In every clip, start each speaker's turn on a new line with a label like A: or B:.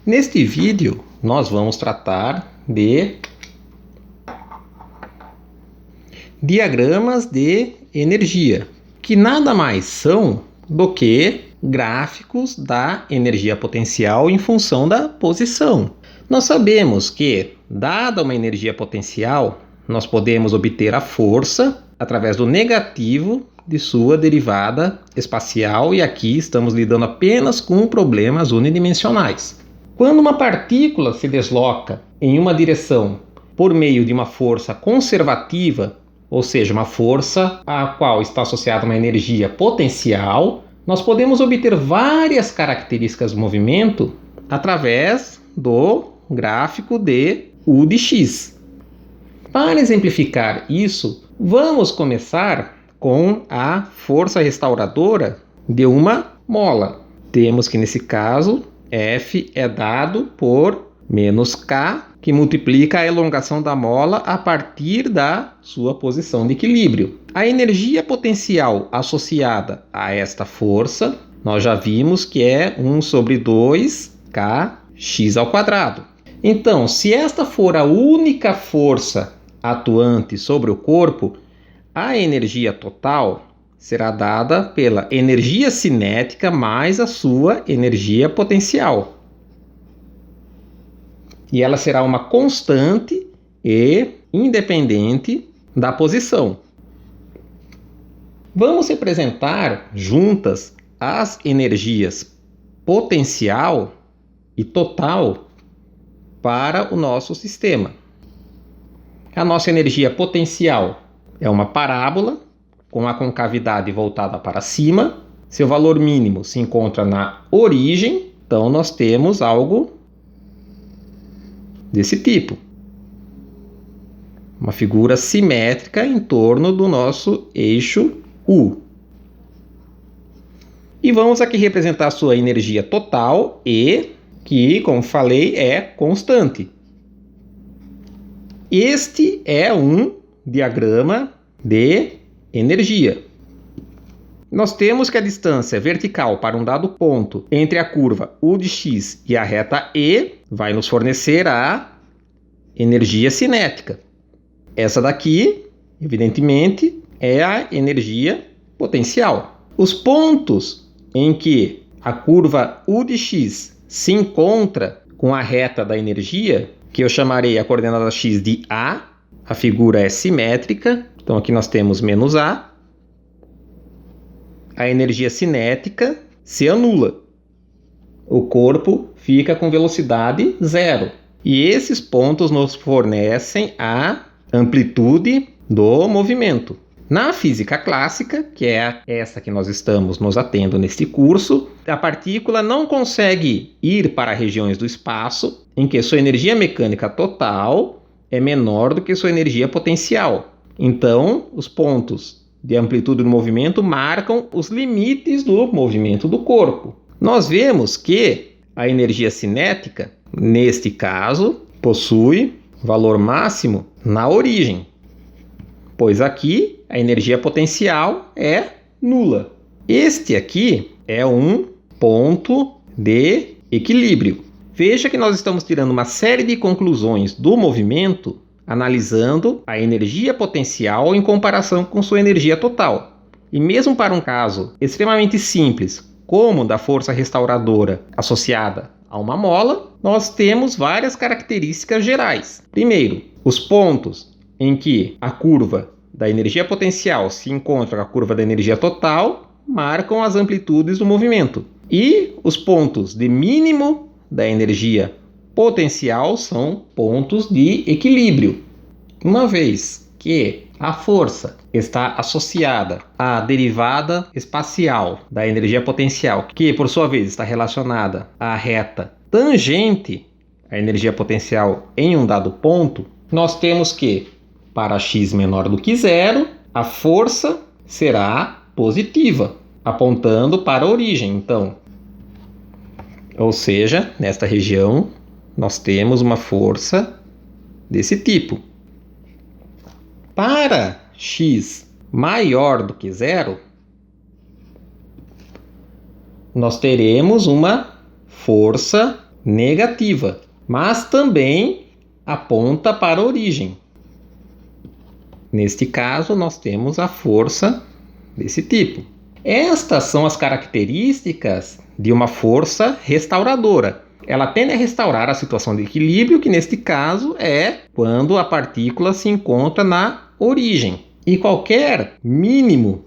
A: Neste vídeo, nós vamos tratar de diagramas de energia, que nada mais são do que gráficos da energia potencial em função da posição. Nós sabemos que, dada uma energia potencial, nós podemos obter a força através do negativo de sua derivada espacial, e aqui estamos lidando apenas com problemas unidimensionais. Quando uma partícula se desloca em uma direção por meio de uma força conservativa, ou seja, uma força a qual está associada uma energia potencial, nós podemos obter várias características do movimento através do gráfico de U de x. Para exemplificar isso, vamos começar com a força restauradora de uma mola. Temos que, nesse caso, F é dado por menos K, que multiplica a elongação da mola a partir da sua posição de equilíbrio. A energia potencial associada a esta força, nós já vimos que é 1 sobre 2kx². Então, se esta for a única força atuante sobre o corpo, a energia total será dada pela energia cinética mais a sua energia potencial. E ela será uma constante e independente da posição. Vamos representar juntas as energias potencial e total para o nosso sistema. A nossa energia potencial é uma parábola com a concavidade voltada para cima. Seu valor mínimo se encontra na origem, então nós temos algo desse tipo. Uma figura simétrica em torno do nosso eixo U. E vamos aqui representar a sua energia total E, que, como falei, é constante. Este é um diagrama de energia. Nós temos que a distância vertical para um dado ponto entre a curva U de x e a reta E vai nos fornecer a energia cinética. Essa daqui, evidentemente, é a energia potencial. Os pontos em que a curva U de x se encontra com a reta da energia, que eu chamarei a coordenada x de A, a figura é simétrica, então aqui nós temos menos A, a energia cinética se anula. O corpo fica com velocidade zero. E esses pontos nos fornecem a amplitude do movimento. Na física clássica, que é essa que nós estamos nos atendo neste curso, a partícula não consegue ir para regiões do espaço em que sua energia mecânica total é menor do que sua energia potencial. Então, os pontos de amplitude do movimento marcam os limites do movimento do corpo. Nós vemos que a energia cinética, neste caso, possui valor máximo na origem, pois aqui a energia potencial é nula. Este aqui é um ponto de equilíbrio. Veja que nós estamos tirando uma série de conclusões do movimento analisando a energia potencial em comparação com sua energia total. E mesmo para um caso extremamente simples, como da força restauradora associada a uma mola, nós temos várias características gerais. Primeiro, os pontos em que a curva da energia potencial se encontra com a curva da energia total marcam as amplitudes do movimento. E os pontos de mínimo da energia potencial são pontos de equilíbrio. Uma vez que a força está associada à derivada espacial da energia potencial, que por sua vez está relacionada à reta tangente à energia potencial em um dado ponto, nós temos que, para x menor do que zero, a força será positiva, apontando para a origem. Então, ou seja, nesta região, nós temos uma força desse tipo. Para x maior do que zero, nós teremos uma força negativa, mas também aponta para a origem. Neste caso, nós temos a força desse tipo. Estas são as características de uma força restauradora. Ela tende a restaurar a situação de equilíbrio, que neste caso é quando a partícula se encontra na origem. E qualquer mínimo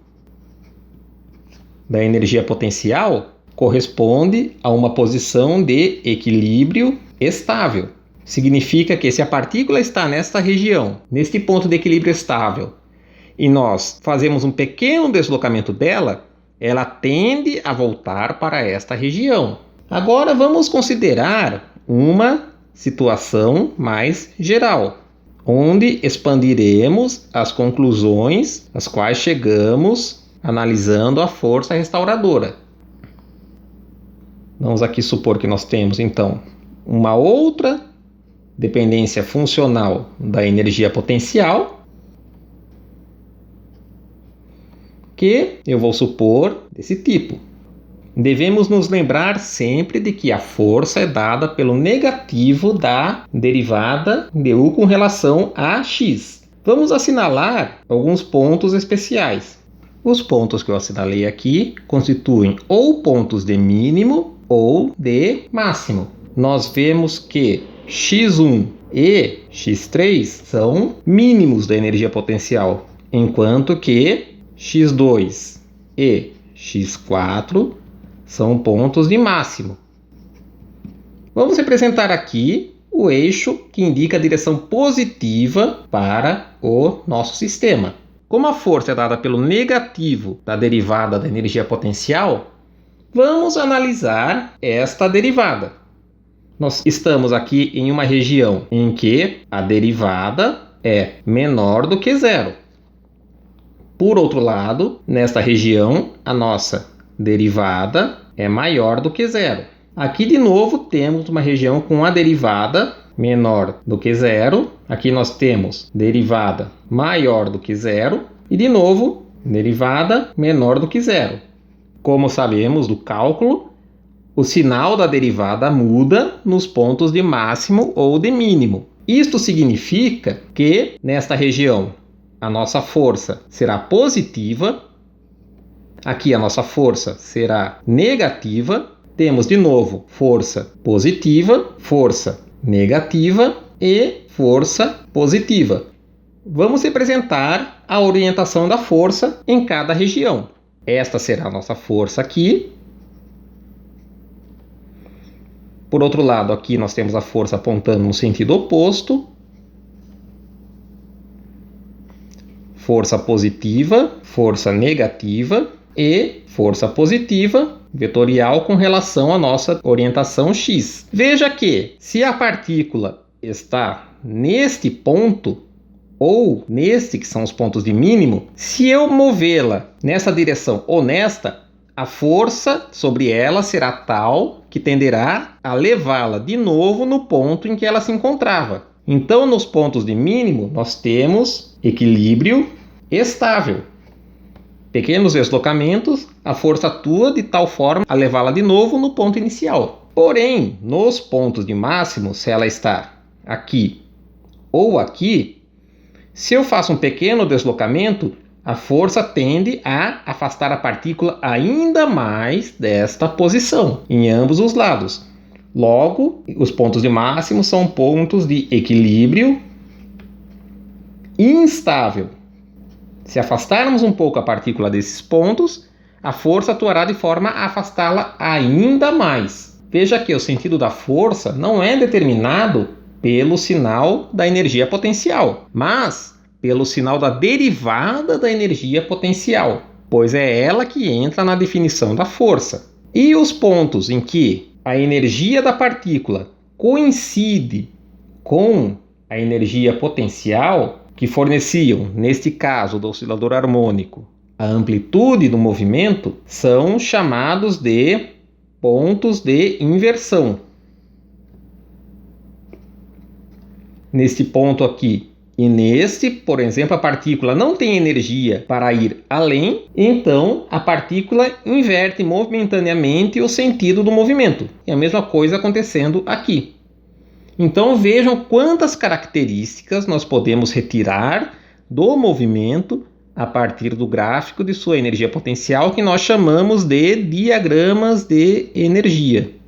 A: da energia potencial corresponde a uma posição de equilíbrio estável. Significa que se a partícula está nesta região, neste ponto de equilíbrio estável, e nós fazemos um pequeno deslocamento dela, ela tende a voltar para esta região. Agora vamos considerar uma situação mais geral, onde expandiremos as conclusões às quais chegamos analisando a força restauradora. Vamos aqui supor que nós temos, então, uma outra dependência funcional da energia potencial, que eu vou supor desse tipo. Devemos nos lembrar sempre de que a força é dada pelo negativo da derivada de U com relação a x. Vamos assinalar alguns pontos especiais. Os pontos que eu assinalei aqui constituem ou pontos de mínimo ou de máximo. Nós vemos que x1 e x3 são mínimos da energia potencial, enquanto que x2 e x4 são pontos de máximo. Vamos representar aqui o eixo que indica a direção positiva para o nosso sistema. Como a força é dada pelo negativo da derivada da energia potencial, vamos analisar esta derivada. Nós estamos aqui em uma região em que a derivada é menor do que zero. Por outro lado, nesta região, a nossa derivada é maior do que zero. Aqui, de novo, temos uma região com a derivada menor do que zero. Aqui nós temos derivada maior do que zero. E, de novo, derivada menor do que zero. Como sabemos do cálculo, o sinal da derivada muda nos pontos de máximo ou de mínimo. Isto significa que, nesta região, a nossa força será positiva. Aqui a nossa força será negativa. Temos, de novo, força positiva, força negativa e força positiva. Vamos representar a orientação da força em cada região. Esta será a nossa força aqui. Por outro lado, aqui nós temos a força apontando no sentido oposto. Força positiva, força negativa e força positiva vetorial com relação à nossa orientação x. Veja que, se a partícula está neste ponto, ou neste que são os pontos de mínimo, se eu movê-la nessa direção ou nesta, a força sobre ela será tal que tenderá a levá-la de novo no ponto em que ela se encontrava. Então, nos pontos de mínimo, nós temos equilíbrio estável. Pequenos deslocamentos, a força atua de tal forma a levá-la de novo no ponto inicial. Porém, nos pontos de máximo, se ela está aqui ou aqui, se eu faço um pequeno deslocamento, a força tende a afastar a partícula ainda mais desta posição, em ambos os lados. Logo, os pontos de máximo são pontos de equilíbrio instável. Se afastarmos um pouco a partícula desses pontos, a força atuará de forma a afastá-la ainda mais. Veja que o sentido da força não é determinado pelo sinal da energia potencial, mas pelo sinal da derivada da energia potencial, pois é ela que entra na definição da força. E os pontos em que a energia da partícula coincide com a energia potencial, que forneciam, neste caso do oscilador harmônico, a amplitude do movimento, são chamados de pontos de inversão. Neste ponto aqui, E neste, por exemplo, a partícula não tem energia para ir além, então a partícula inverte momentaneamente o sentido do movimento. É a mesma coisa acontecendo aqui. Então vejam quantas características nós podemos retirar do movimento a partir do gráfico de sua energia potencial, que nós chamamos de diagramas de energia.